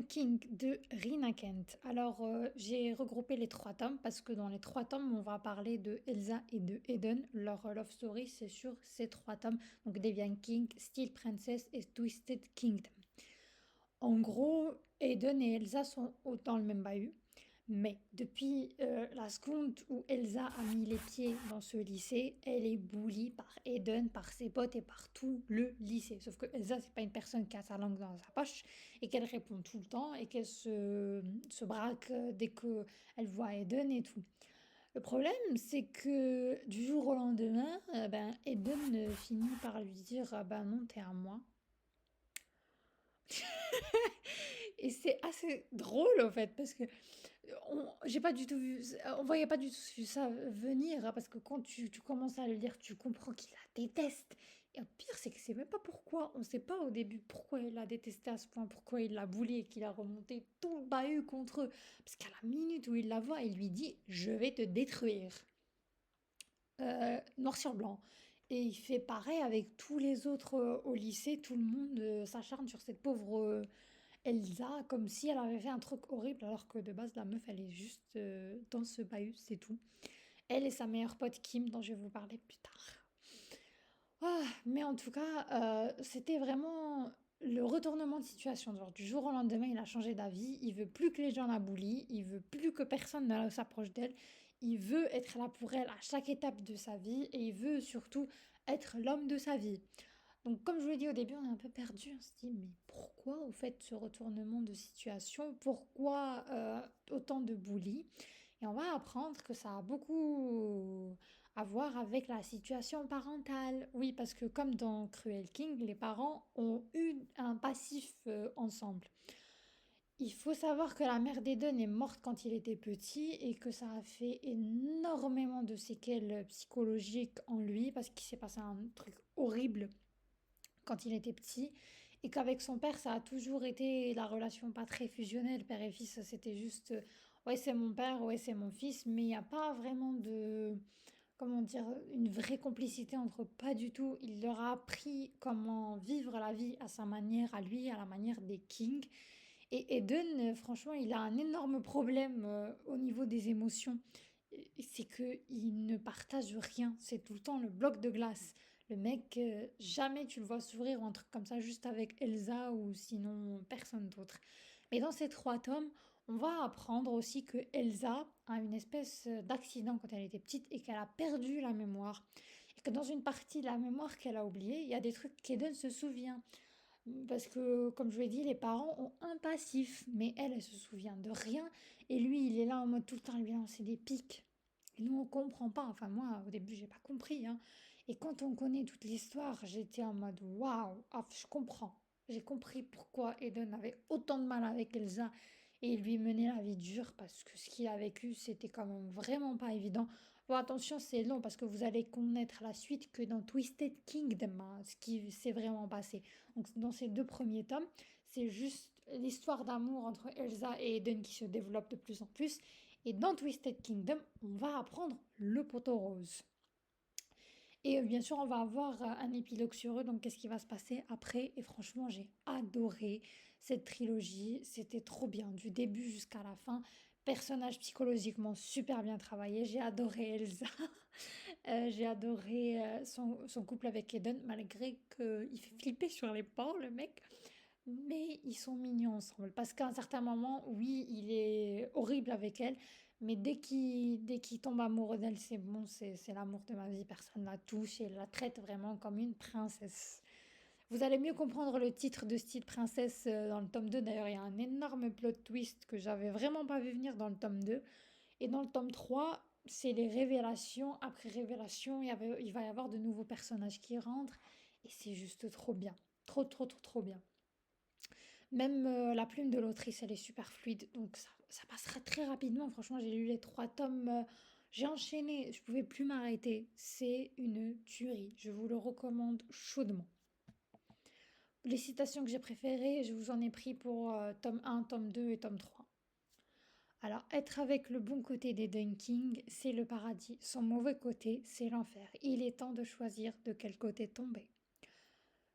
Eden King de Rina Kent. Alors, j'ai regroupé les 3 tomes parce que dans les 3 tomes, on va parler de Elsa et de Eden. Leur love story, c'est sur ces 3 tomes. Donc, Deviant King, Steel Princess et Twisted Kingdom. En gros, Eden et Elsa sont dans le même bahut. Mais depuis la seconde où Elsa a mis les pieds dans ce lycée, elle est bully par Eden, par ses potes et par tout le lycée. Sauf que Elsa, c'est pas une personne qui a sa langue dans sa poche et qu'elle répond tout le temps et qu'elle se braque dès qu'elle voit Eden et tout. Le problème, c'est que du jour au lendemain, Eden finit par lui dire ah ben non, t'es à moi. Et c'est assez drôle en fait parce que j'ai pas du tout vu, on voyait pas du tout ça venir, hein, parce que quand tu commences à le lire, tu comprends qu'il la déteste. Et le pire, c'est que c'est même pas pourquoi. On sait pas au début pourquoi il l'a détesté à ce point, pourquoi il l'a boulé et qu'il a remonté tout le bahut contre eux. Parce qu'à la minute où il la voit, il lui dit je vais te détruire. Noir sur blanc. Et il fait pareil avec tous les autres au lycée. Tout le monde s'acharne sur cette pauvre Elsa, comme si elle avait fait un truc horrible, alors que de base, la meuf, elle est juste dans ce bahut, c'est tout. Elle et sa meilleure pote Kim, dont je vais vous parler plus tard. Ah, mais en tout cas, c'était vraiment le retournement de situation. Genre, du jour au lendemain, il a changé d'avis. Il veut plus que les gens la boulient. Il veut plus que personne ne s'approche d'elle. Il veut être là pour elle à chaque étape de sa vie. Et il veut surtout être l'homme de sa vie. Donc, comme je vous l'ai dit au début, on est un peu perdu. On se dit, mais pourquoi, au fait, ce retournement de situation? Pourquoi autant de bully? Et on va apprendre que ça a beaucoup à voir avec la situation parentale. Oui, parce que comme dans Cruel King, les parents ont eu un passif ensemble. Il faut savoir que la mère d'Eden est morte quand il était petit et que ça a fait énormément de séquelles psychologiques en lui parce qu'il s'est passé un truc horrible quand il était petit et qu'avec son père, ça a toujours été la relation pas très fusionnelle, père et fils, c'était juste ouais, c'est mon père, ouais, c'est mon fils, mais il n'y a pas vraiment de comment dire une vraie complicité entre pas du tout. Il leur a appris comment vivre la vie à sa manière, à lui, à la manière des Kings. Et Eden, franchement, il a un énorme problème au niveau des émotions. C'est qu'il ne partage rien. C'est tout le temps le bloc de glace. Le mec, jamais tu le vois sourire ou un truc comme ça, juste avec Elsa ou sinon personne d'autre. Mais dans ces 3 tomes, on va apprendre aussi que Elsa a une espèce d'accident quand elle était petite et qu'elle a perdu la mémoire. Et que dans une partie de la mémoire qu'elle a oubliée, il y a des trucs qu'Eden se souvient. Parce que, comme je l'ai dit, les parents ont un passif, mais elle, elle se souvient de rien. Et lui, il est là en mode tout le temps, lui lancer des pics. Et nous, on comprend pas. Enfin, moi, au début, j'ai pas compris, hein. Et quand on connaît toute l'histoire, j'étais en mode waouh, ah, je comprends. J'ai compris pourquoi Eden avait autant de mal avec Elsa et lui menait la vie dure parce que ce qu'il a vécu, c'était quand même vraiment pas évident. Bon, attention, c'est long parce que vous allez connaître la suite que dans Twisted Kingdom, hein, ce qui s'est vraiment passé. Donc, dans ces 2 premiers tomes, c'est juste l'histoire d'amour entre Elsa et Eden qui se développe de plus en plus. Et dans Twisted Kingdom, on va apprendre le poteau rose. Et bien sûr, on va avoir un épilogue sur eux, donc qu'est-ce qui va se passer après. Et franchement, j'ai adoré cette trilogie. C'était trop bien, du début jusqu'à la fin. Personnage psychologiquement super bien travaillé. J'ai adoré Elsa. J'ai adoré son couple avec Eden, malgré qu'il fait flipper sur les bords, le mec. Mais ils sont mignons ensemble. Parce qu'à un certain moment, oui, il est horrible avec elle. Mais dès qu'il tombe amoureux d'elle, c'est bon, c'est l'amour de ma vie. Personne ne la touche et la traite vraiment comme une princesse. Vous allez mieux comprendre le titre de Style Princesse dans le tome 2. D'ailleurs, il y a un énorme plot twist que j'avais vraiment pas vu venir dans le tome 2. Et dans le tome 3, c'est les révélations. Après révélation, il va y avoir de nouveaux personnages qui rentrent. Et c'est juste trop bien. Trop, trop, trop, trop bien. Même la plume de l'autrice, elle est super fluide, donc ça passera très rapidement. Franchement, j'ai lu les 3 tomes, j'ai enchaîné, je pouvais plus m'arrêter. C'est une tuerie, je vous le recommande chaudement. Les citations que j'ai préférées, je vous en ai pris pour tome 1, tome 2 et tome 3. Alors, être avec le bon côté des Dunking, c'est le paradis. Son mauvais côté, c'est l'enfer. Il est temps de choisir de quel côté tomber.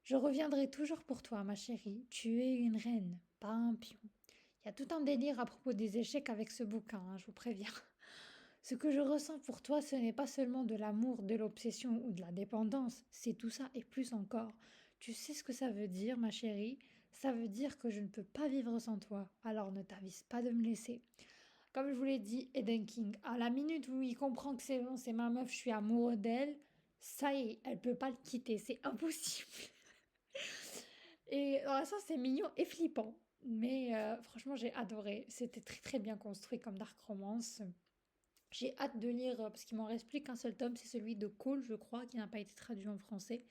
Je reviendrai toujours pour toi, ma chérie. Tu es une reine, pas un pion. Il y a tout un délire à propos des échecs avec ce bouquin, hein, je vous préviens. Ce que je ressens pour toi, ce n'est pas seulement de l'amour, de l'obsession ou de la dépendance, c'est tout ça et plus encore. Tu sais ce que ça veut dire, ma chérie? Ça veut dire que je ne peux pas vivre sans toi, alors ne t'avise pas de me laisser. Comme je vous l'ai dit, Eden King, à la minute où il comprend que c'est bon, c'est ma meuf, je suis amoureux d'elle, ça y est, elle peut pas le quitter, c'est impossible. Et alors ça, c'est mignon et flippant. Mais franchement, j'ai adoré. C'était très très bien construit comme dark romance. J'ai hâte de lire, parce qu'il m'en reste plus qu'un seul tome, c'est celui de Cole, je crois, qui n'a pas été traduit en français.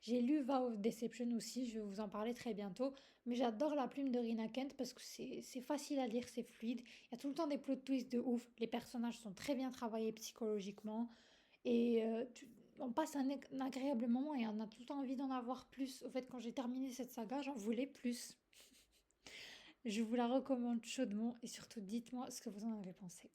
J'ai lu Vow of Deception aussi, je vais vous en parler très bientôt. Mais j'adore la plume de Rina Kent parce que c'est facile à lire, c'est fluide. Il y a tout le temps des plot twists de ouf. Les personnages sont très bien travaillés psychologiquement. Et on passe un agréable moment et on a tout le temps envie d'en avoir plus. Au fait, quand j'ai terminé cette saga, j'en voulais plus. Je vous la recommande chaudement et surtout dites-moi ce que vous en avez pensé.